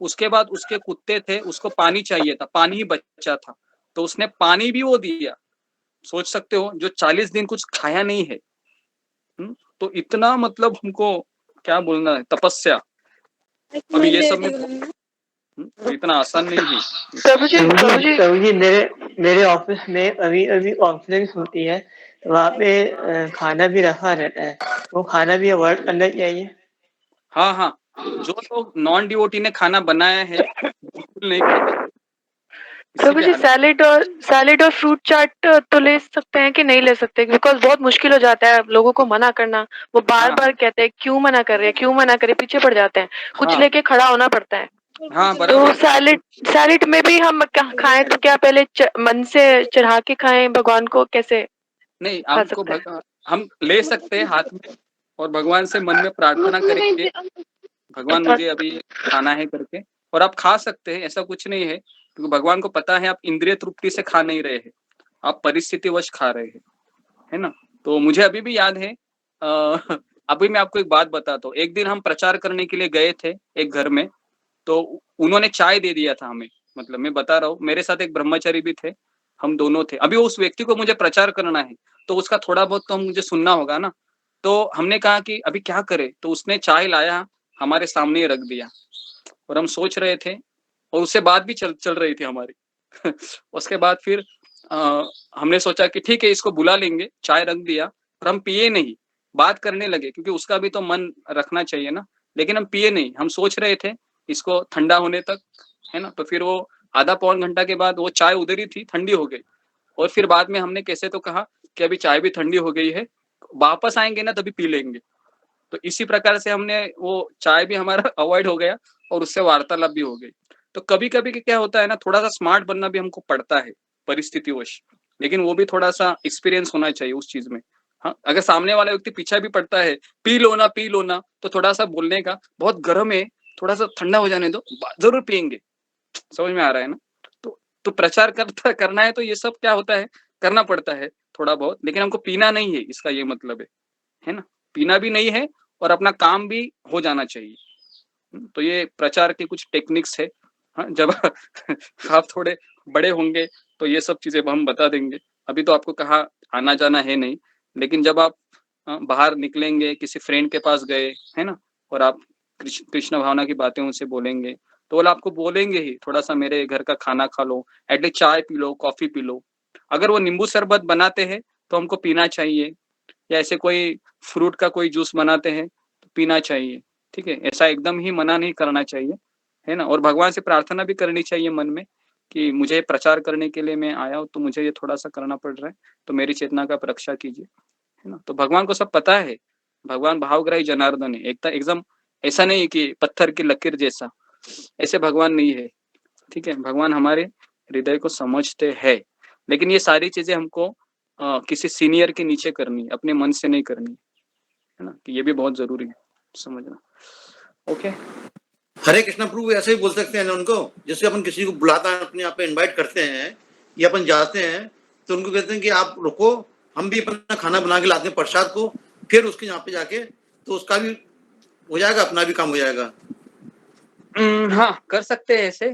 उसके बाद उसके कुत्ते थे, उसको पानी चाहिए था, पानी ही बचा था, तो उसने पानी भी वो दिया। सोच सकते हो जो 40 दिन कुछ खाया नहीं है। तो इतना मतलब हमको क्या बोलना है, तपस्या। अभी ये सब में तो इतना आसान नहीं है। प्रभु जी मेरे ऑफिस में अभी अभी कॉन्फ्रेंस होती है, वहाँ पे खाना भी रखा रहता है, वो खाना भी अवॉइड करना चाहिए। हाँ हाँ, जो लोग नॉन डिवोटी ने खाना बनाया है बिल्कुल नहीं खाना। प्रभु जी सैलेड और फ्रूट चाट तो ले सकते हैं कि नहीं ले सकते? बिकॉज बहुत मुश्किल हो जाता है लोगों को मना करना। वो बार बार कहते हैं क्यों मना कर रहे हैं, क्यों मना करे, पीछे पड़ जाते हैं, कुछ लेके खड़ा होना पड़ता है। हाँ तो बराबर। सैलेड में भी हम खाएं तो क्या पहले मन से चढ़ा के खाएं भगवान को, कैसे नहीं, खा हमको सकते हैं? हम ले सकते हैं हाथ में और भगवान से मन में प्रार्थना करेंगे, भगवान मुझे अभी खाना है करके, और आप खा सकते हैं, ऐसा कुछ नहीं है, क्योंकि भगवान को पता है आप इंद्रिय तृप्ति से खा नहीं रहे हैं, आप परिस्थितिवश खा रहे हैं, है ना। तो मुझे अभी भी याद है, अभी मैं आपको एक बात बताता हूँ। एक दिन हम प्रचार करने के लिए गए थे एक घर में, तो उन्होंने चाय दे दिया था हमें। मतलब मैं बता रहा हूँ, मेरे साथ एक ब्रह्मचारी भी थे, हम दोनों थे। अभी उस व्यक्ति को मुझे प्रचार करना है, तो उसका थोड़ा बहुत तो मुझे सुनना होगा ना। तो हमने कहा कि अभी क्या करें, तो उसने चाय लाया, हमारे सामने ही रख दिया, और हम सोच रहे थे, और उससे बात भी चल रही थी हमारी। उसके बाद फिर हमने सोचा कि ठीक है, इसको बुला लेंगे, चाय रख दिया, और हम पिए नहीं, बात करने लगे, क्योंकि उसका भी तो मन रखना चाहिए ना। लेकिन हम पिए नहीं, हम सोच रहे थे इसको ठंडा होने तक, है ना। तो फिर वो आधा पौन घंटा के बाद वो चाय उधर ही थी, ठंडी हो गई। और फिर बाद में हमने कैसे तो कहा कि अभी चाय भी ठंडी हो गई है, वापस आएंगे ना तभी पी लेंगे। तो इसी प्रकार से हमने वो चाय भी हमारा अवॉइड हो गया, और उससे वार्तालाप भी हो गई। तो कभी कभी क्या होता है ना, थोड़ा सा स्मार्ट बनना भी हमको पड़ता है परिस्थितिवश, लेकिन वो भी थोड़ा सा एक्सपीरियंस होना चाहिए उस चीज में। हाँ, अगर सामने वाला व्यक्ति पीछा भी पड़ता है, पी लो ना, तो थोड़ा सा बोलने का, बहुत गर्म है, थोड़ा सा ठंडा हो जाने दो, जरूर पियेंगे। समझ में आ रहा है ना। तो प्रचार करना है, तो ये सब क्या होता है, करना पड़ता है थोड़ा बहुत, लेकिन हमको पीना नहीं है, इसका ये मतलब है ना। पीना भी नहीं है, और अपना काम भी हो जाना चाहिए। तो ये प्रचार के कुछ टेक्निक्स है। हाँ, जब आप थोड़े बड़े होंगे तो ये सब चीजें हम बता देंगे। अभी तो आपको कहा आना जाना है नहीं, लेकिन जब आप बाहर निकलेंगे, किसी फ्रेंड के पास गए, है ना, और आप कृष्ण भावना की बातें उनसे बोलेंगे, तो वो आपको बोलेंगे ही, थोड़ा सा मेरे घर का खाना खा लो, एटलीस्ट चाय P low, coffee P low. अगर वो नींबू शरबत बनाते हैं तो हमको पीना चाहिए, या ऐसे कोई फ्रूट का कोई जूस बनाते हैं तो पीना चाहिए। ठीक है, ऐसा एकदम ही मना नहीं करना चाहिए, है ना। और भगवान से प्रार्थना भी करनी चाहिए मन में, कि मुझे प्रचार करने के लिए मैं आया हूँ, तो मुझे ये थोड़ा सा करना पड़ रहा है, तो मेरी चेतना का रक्षा कीजिए, है ना। तो भगवान को सब पता है, भगवान भावग्राही जनार्दन है, एकदम ऐसा नहीं है कि पत्थर की लकीर जैसा, ऐसे भगवान नहीं है। ठीक है, भगवान हमारे हृदय को समझते हैं, लेकिन ये सारी चीजें हमको किसी सीनियर के नीचे करनी है, अपने मन से नहीं करनी है ना, कि ये भी बहुत जरूरी है समझना। ओके, हरे कृष्णा प्रभु ऐसे ही बोल सकते हैं ना उनको, जैसे अपन किसी को बुलाता है, अपने यहाँ पे इन्वाइट करते हैं या अपन जाते हैं, तो उनको कहते हैं कि आप रुको, हम भी अपना खाना बना के लाते हैं प्रसाद को, फिर उसके यहाँ पे जाके तो उसका भी हो जाएगा, अपना भी काम हो जाएगा। हाँ कर सकते हैं ऐसे।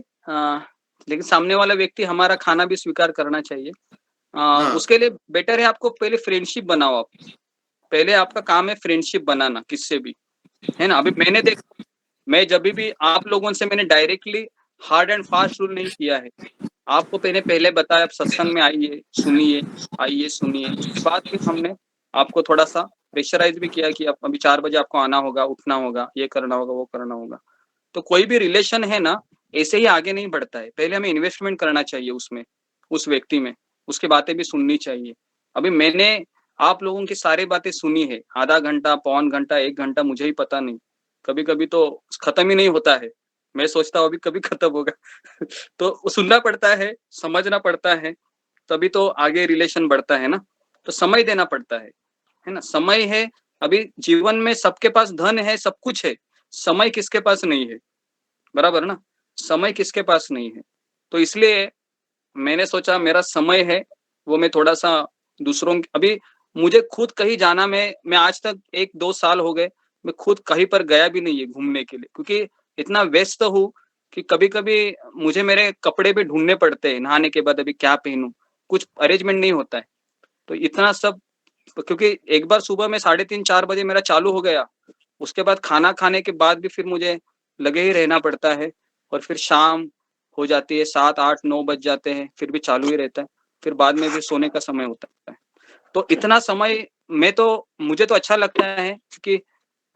लेकिन सामने वाला व्यक्ति हमारा खाना भी स्वीकार करना चाहिए। उसके लिए बेटर है आपको पहले फ्रेंडशिप बनाओ। आप पहले, आपका काम है फ्रेंडशिप बनाना किससे भी, है ना। अभी मैंने मैं जब भी आप लोगों से मैंने directly hard and fast rule नहीं किया है। आपको पहले बताया, आप सत्संग में आइए सुनिए, आइए सुनिए। उसके बाद फिर हमने आपको थोड़ा सा प्रेशराइज भी किया कि अभी 4 बजे आपको आना होगा, उठना होगा, ये करना होगा, वो करना होगा। तो कोई भी रिलेशन है ना, ऐसे ही आगे नहीं बढ़ता है। पहले हमें इन्वेस्टमेंट करना चाहिए उसमें, उस व्यक्ति में, उसकी बातें भी सुननी चाहिए। अभी मैंने आप लोगों की सारी बातें सुनी है, आधा घंटा, पौन घंटा, 1 घंटा, मुझे ही पता नहीं, कभी कभी तो खत्म ही नहीं होता है। मैं सोचता हूँ अभी कभी खत्म होगा। तो सुनना पड़ता है, समझना पड़ता है, तभी तो आगे रिलेशन बढ़ता है ना। तो समय देना पड़ता है ना। समय है, अभी जीवन में सबके पास धन है, सब कुछ है, समय किसके पास नहीं है, बराबर ना। समय किसके पास नहीं है, तो इसलिए मैंने सोचा मेरा समय है, वो मैं थोड़ा सा दूसरों अभी मुझे खुद कहीं जाना, मैं आज तक 1-2 साल हो गए, मैं खुद कहीं पर गया भी नहीं है घूमने के लिए, क्योंकि इतना व्यस्त हूँ कि कभी-कभी मुझे मेरे कपड़े भी ढूँढने पड़ते हैं नहाने के बाद, अभी क्या पहनूँ? कुछ अरेंजमेंट नहीं होता है। तो इतना सब, क्योंकि एक बार सुबह में 3:30-4 बजे मेरा चालू हो गया, उसके बाद खाना खाने के बाद भी फिर मुझे लगे ही रहना पड़ता है और फिर शाम हो जाती है, 7, 8, 9 बज जाते हैं, फिर भी चालू ही रहता है। फिर बाद में भी सोने का समय होता है। तो इतना समय मुझे तो अच्छा लगता है कि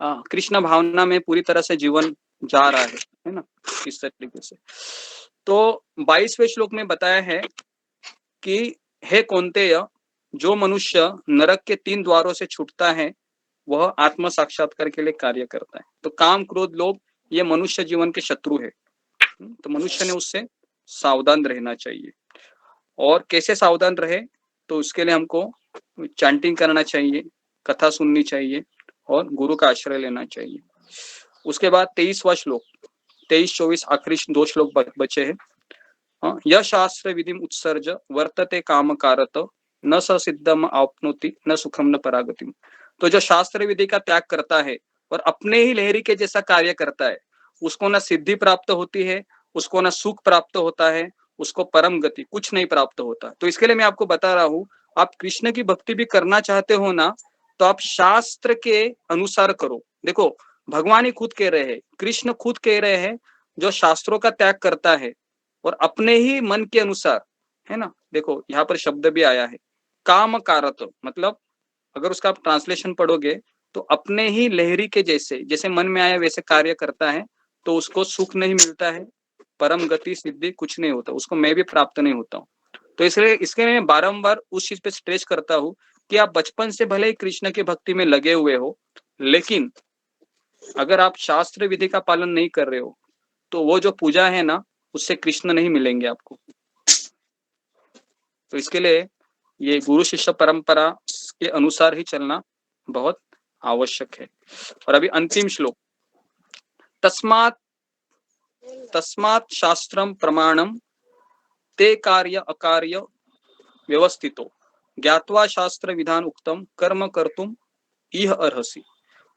कृष्ण भावना में पूरी तरह से जीवन जा रहा है ना? इस तरीके से। तो 22वें श्लोक में बताया है कि हे कौन्तेय, जो मनुष्य नरक के 3 द्वारों से छूटता है, वह आत्म साक्षात्कार के लिए कार्य करता है। तो काम, क्रोध, लोभ ये मनुष्य जीवन के शत्रु है। तो मनुष्य ने उससे सावधान रहना चाहिए। और कैसे सावधान रहे? तो उसके लिए हमको चैंटिंग करना चाहिए, कथा सुननी चाहिए और गुरु का आश्रय लेना चाहिए। उसके बाद 23वां श्लोक, 23-24 आखिरी 2 श्लोक बचे हैं। यह शास्त्र विधिम उत्सर्ज वर्तते कामकारत न स सिद्धम आपनोति न सुखम न परागतिम। तो जो शास्त्र विधि का त्याग करता है और अपने ही लहरी के जैसा कार्य करता है, उसको न सिद्धि प्राप्त होती है, उसको न सुख प्राप्त होता है, उसको परम गति कुछ नहीं प्राप्त होता। तो इसके लिए मैं आपको बता रहा हूँ, आप कृष्ण की भक्ति भी करना चाहते हो ना, तो आप शास्त्र के अनुसार करो। देखो, भगवान ही खुद कह रहे हैं, कृष्ण खुद कह रहे हैं, जो शास्त्रों का त्याग करता है और अपने ही मन के अनुसार, है ना, देखो यहाँ पर शब्द भी आया है काम कारत, मतलब अगर उसका आप ट्रांसलेशन पढ़ोगे तो अपने ही लहरी के जैसे, जैसे मन में आया वैसे कार्य करता है, तो उसको सुख नहीं मिलता है, परम गति सिद्धि कुछ नहीं होता, उसको मैं भी प्राप्त नहीं होता हूँ। तो इसलिए इसके मैं बारंबार उस चीज पे स्ट्रेस करता हूँ कि आप बचपन से भले ही कृष्ण की भक्ति में लगे हुए हो, लेकिन अगर आप शास्त्र विधि का पालन नहीं कर रहे हो, तो वो जो पूजा है ना, उससे कृष्ण नहीं मिलेंगे आपको। तो इसके लिए ये गुरु शिष्य परंपरा के अनुसार ही चलना बहुत आवश्यक है। और अभी अंतिम श्लोक, तस्मात् तस्मात् शास्त्रम प्रमाणम ते कार्य अकार्य व्यवस्थितो ज्ञात्वा शास्त्र विधान उक्तम कर्म कर्तुम इह अर्हसि।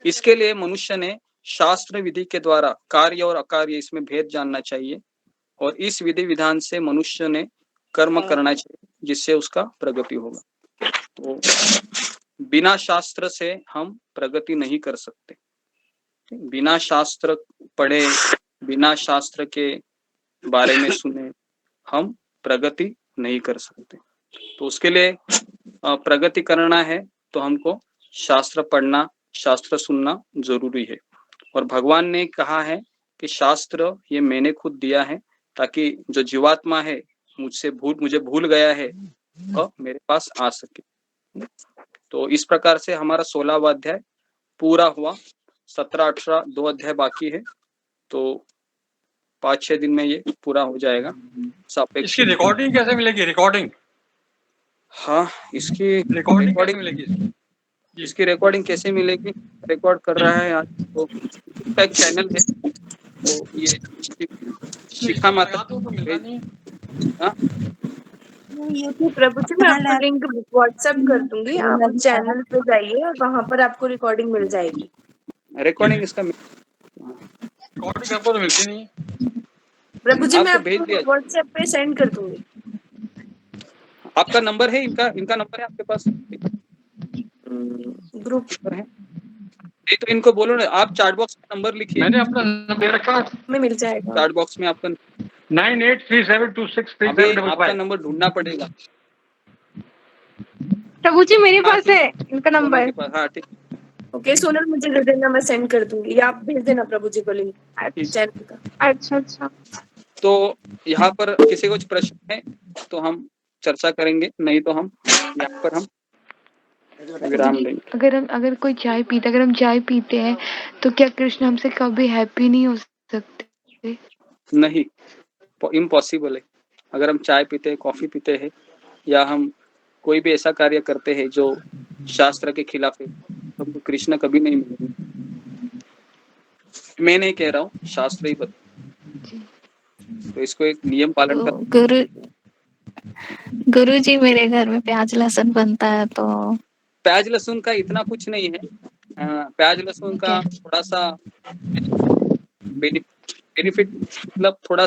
इसके लिए मनुष्य ने शास्त्र विधि के द्वारा कार्य और अकार्य इसमें भेद जानना चाहिए और इस विधि विधान से मनुष्य ने कर्म करना चाहिए, जिससे उसका प्रगति होगा। तो बिना शास्त्र से हम प्रगति नहीं कर सकते। बिना शास्त्र पढ़े, बिना शास्त्र के बारे में सुने हम प्रगति नहीं कर सकते। तो उसके लिए प्रगति करना है तो हमको शास्त्र पढ़ना, शास्त्र सुनना जरूरी है। और भगवान ने कहा है कि शास्त्र ये मैंने खुद दिया है, ताकि जो जीवात्मा है मुझे भूल गया है वह मेरे पास आ सके। तो इस प्रकार से हमारा 16वां अध्याय पूरा हुआ। 17, 18 2 अध्याय बाकी है, तो 5-6 दिन में ये पूरा हो जाएगा। इसकी रिकॉर्डिंग कैसे मिलेगी? रिकॉर्डिंग? हाँ, इसकी रिकॉर्डिंग कैसे मिलेगी? इसकी रिकॉर्डिंग कैसे मिलेगी? रिकॉर्ड कर रहा है आज, तो इसका एक चैनल है, तो ये शिखा माता यूट्यूब प्रभु जी, मैं आपको लिंक व्हाट्सएप कर दूंगी, आप चैनल पे जाइए और वहां पर आपको रिकॉर्डिंग मिल जाएगी। रिकॉर्डिंग इसका रिकॉर्डिंग आपको तो मिलती नहीं है। प्रभु जी, मैं आपको भेज आपको दिया, व्हाट्सएप पे सेंड कर दूंगी। आपका नंबर है, इनका नंबर है आपके पास? ग्रुप पर है नहीं, तो इनको बोलो ना, आप चैट बॉक्स में नंबर लिखिए। मैंने अपना नंबर रखा में मिल जाएगा, चैट बॉक्स में आपका 9837263755। आपका नंबर ढूंढना पड़ेगा। प्रभु जी मेरे पास है इनका नंबर। हाँ ठीक, ओके सोनल, मुझे दे देना, मैं सेंड कर दूंगी, या आप भेज देना प्रभु जी को लिंक चैनल का। अच्छा। तो यहाँ पर किसी को कुछ प्रश्न है तो हम चर्चा करेंगे, नहीं तो हम यहाँ पर हम विराम लेंगे। अगर कोई चाय पीता, अगर हम चाय पीते हैं तो क्या कृष्ण हमसे कभी हैप्पी नहीं हो सकते? नहीं, इम्पॉसिबल है। अगर हम चाय पीते हैं, कॉफी पीते हैं, या हम कोई भी ऐसा कार्य करते हैं जो शास्त्र के खिलाफ है, हमको कृष्ण कभी नहीं मिलेंगे। मैं नहीं कह रहा हूँ, शास्त्र ही बता। तो इसको एक नियम पालन कर। गुरु जी, मेरे घर में प्याज लहसुन बनता है, तो प्याज लहसुन का इतना कुछ नहीं है। प्याज लहसुन का थोड़ा सा बेनिफिट मतलब थोड़ा